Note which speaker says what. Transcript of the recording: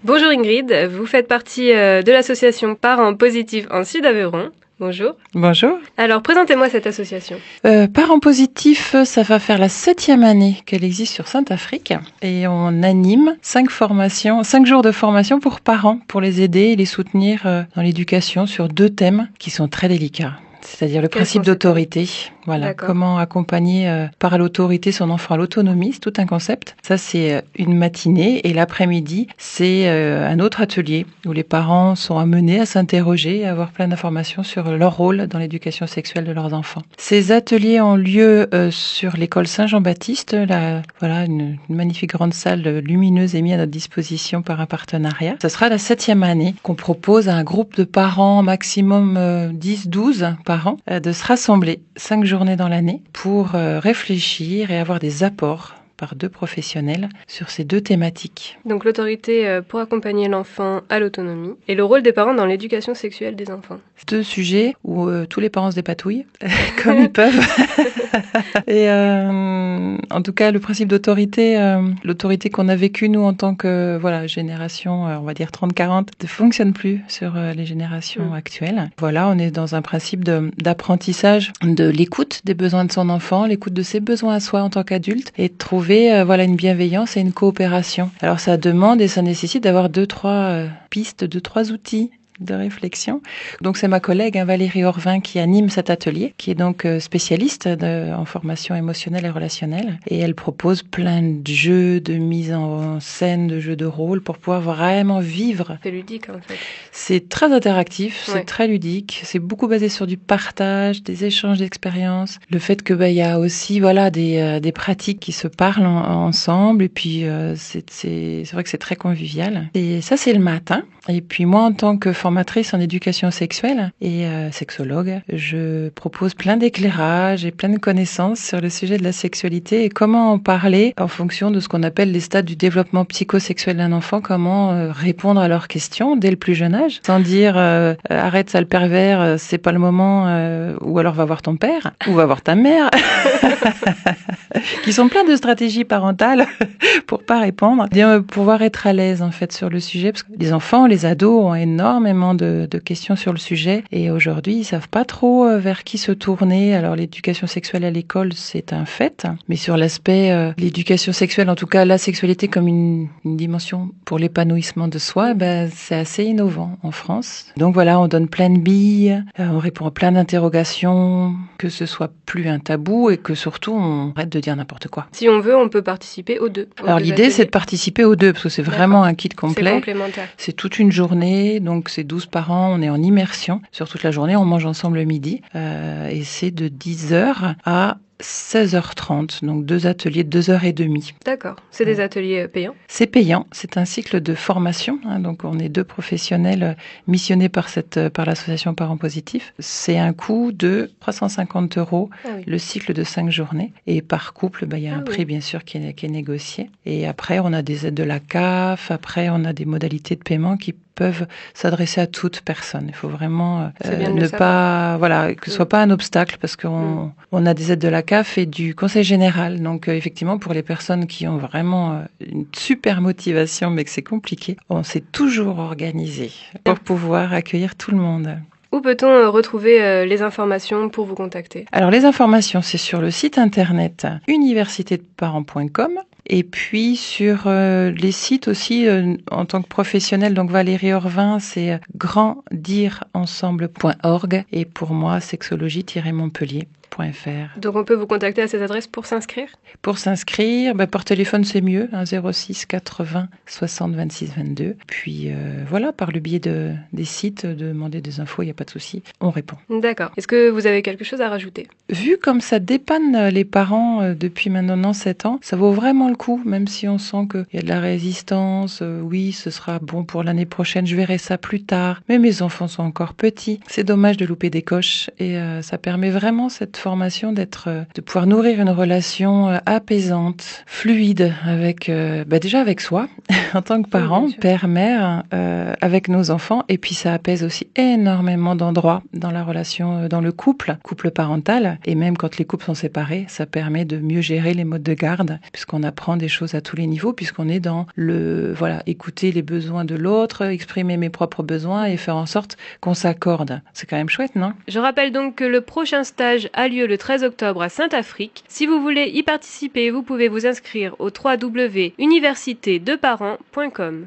Speaker 1: Bonjour Ingrid, vous faites partie de l'association Parents Positifs en Sud-Aveyron. Bonjour.
Speaker 2: Bonjour.
Speaker 1: Alors, présentez-moi cette association.
Speaker 2: Parents Positifs, ça va faire la 7e année qu'elle existe sur Saint-Afrique et on anime 5 jours de formation pour parents, pour les aider et les soutenir dans l'éducation sur 2 thèmes qui sont très délicats. C'est-à-dire le principe d'autorité. Voilà,
Speaker 1: D'accord.
Speaker 2: comment accompagner par l'autorité son enfant à l'autonomie, c'est tout un concept. Ça, c'est une matinée et l'après-midi, c'est un autre atelier où les parents sont amenés à s'interroger et à avoir plein d'informations sur leur rôle dans l'éducation sexuelle de leurs enfants. Ces ateliers ont lieu sur l'école Saint-Jean-Baptiste, une magnifique grande salle lumineuse est mise à notre disposition par un partenariat. Ce sera la 7e année qu'on propose à un groupe de parents, maximum 10-12 parents, de se rassembler 5 journées dans l'année pour réfléchir et avoir des apports par 2 professionnels sur ces 2 thématiques.
Speaker 1: Donc l'autorité pour accompagner l'enfant à l'autonomie et le rôle des parents dans l'éducation sexuelle des enfants.
Speaker 2: 2 sujets où tous les parents se dépatouillent, comme ils peuvent. Et en tout cas, le principe d'autorité, l'autorité qu'on a vécue, nous, en tant que génération, on va dire 30-40, ne fonctionne plus sur les générations actuelles. Voilà, on est dans un principe d'apprentissage de l'écoute des besoins de son enfant, l'écoute de ses besoins à soi en tant qu'adulte, et de trouver une bienveillance et une coopération. Alors ça demande et ça nécessite d'avoir 2-3 pistes, 2-3 outils de réflexion. Donc c'est ma collègue Valérie Orvin qui anime cet atelier, qui est donc spécialiste en formation émotionnelle et relationnelle. Et elle propose plein de jeux, de mise en scène, de jeux de rôle pour pouvoir vraiment vivre.
Speaker 1: C'est ludique en fait.
Speaker 2: C'est très interactif, c'est très ludique, c'est beaucoup basé sur du partage, des échanges d'expériences. Le fait que y a aussi des pratiques qui se parlent ensemble et puis c'est vrai que c'est très convivial. Et ça c'est le matin. Et puis moi en tant que formatrice en éducation sexuelle et sexologue, je propose plein d'éclairages et plein de connaissances sur le sujet de la sexualité et comment en parler en fonction de ce qu'on appelle les stades du développement psychosexuel d'un enfant, comment répondre à leurs questions dès le plus jeune âge, sans dire arrête ça le pervers, c'est pas le moment, ou alors va voir ton père, ou va voir ta mère, qui sont plein de stratégies parentales pour pas répondre, pouvoir être à l'aise en fait sur le sujet, parce que les enfants, les ados ont énormément de questions sur le sujet et aujourd'hui ils savent pas trop vers qui se tourner. Alors l'éducation sexuelle à l'école c'est un fait, mais sur l'aspect l'éducation sexuelle, en tout cas la sexualité comme une dimension pour l'épanouissement de soi, c'est assez innovant en France. Donc voilà, on donne plein de billes, on répond à plein d'interrogations, que ce soit plus un tabou et que surtout on arrête de dire n'importe quoi.
Speaker 1: Si on veut, on peut participer aux 2.
Speaker 2: Alors l'idée c'est de participer aux 2 parce que c'est vraiment un kit complet.
Speaker 1: C'est complémentaire.
Speaker 2: C'est toute une journée, donc c'est 12 parents, on est en immersion sur toute la journée, on mange ensemble le midi et c'est de 10h à 16h30, donc 2 ateliers de 2h30.
Speaker 1: D'accord, c'est des ateliers payants?
Speaker 2: C'est payant, c'est un cycle de formation, donc on est 2 professionnels missionnés par l'association Parents Positifs. C'est un coût de 350 € le cycle de 5 journées et par couple, il y a un prix bien sûr qui est négocié. Et après on a des aides de la CAF, après on a des modalités de paiement qui peuvent s'adresser à toute personne. Il faut vraiment ne pas, que ce soit pas un obstacle parce qu'on a des aides de la CAF et du Conseil général. Donc effectivement, pour les personnes qui ont vraiment une super motivation mais que c'est compliqué, on s'est toujours organisé pour pouvoir accueillir tout le monde.
Speaker 1: Où peut-on retrouver les informations pour vous contacter?
Speaker 2: Alors les informations, c'est sur le site internet universitédeparents.com. Et puis sur les sites aussi, en tant que professionnelle, donc Valérie Orvin, c'est grandirensemble.org et pour moi, sexologie-montpellier.
Speaker 1: Donc on peut vous contacter à cette adresse pour s'inscrire?
Speaker 2: Pour s'inscrire, par téléphone c'est mieux, 06 80 60 26 22. Puis par le biais des sites, demander des infos, il n'y a pas de souci, on répond.
Speaker 1: D'accord. Est-ce que vous avez quelque chose à rajouter?
Speaker 2: Vu comme ça dépanne les parents depuis maintenant 7 ans, ça vaut vraiment le coup, même si on sent qu'il y a de la résistance, oui ce sera bon pour l'année prochaine, je verrai ça plus tard, mais mes enfants sont encore petits. C'est dommage de louper des coches et ça permet vraiment cette formation de pouvoir nourrir une relation apaisante, fluide avec déjà avec soi en tant que parent, père, mère, avec nos enfants, et puis ça apaise aussi énormément d'endroits dans la relation, dans le couple parental, et même quand les couples sont séparés, ça permet de mieux gérer les modes de garde, puisqu'on apprend des choses à tous les niveaux, puisqu'on est dans écouter les besoins de l'autre, exprimer mes propres besoins et faire en sorte qu'on s'accorde. C'est quand même chouette, non?
Speaker 1: Je rappelle donc que le prochain stage a lieu le 13 octobre à Saint-Affrique. Si vous voulez y participer, vous pouvez vous inscrire au www.universitédeparents.com.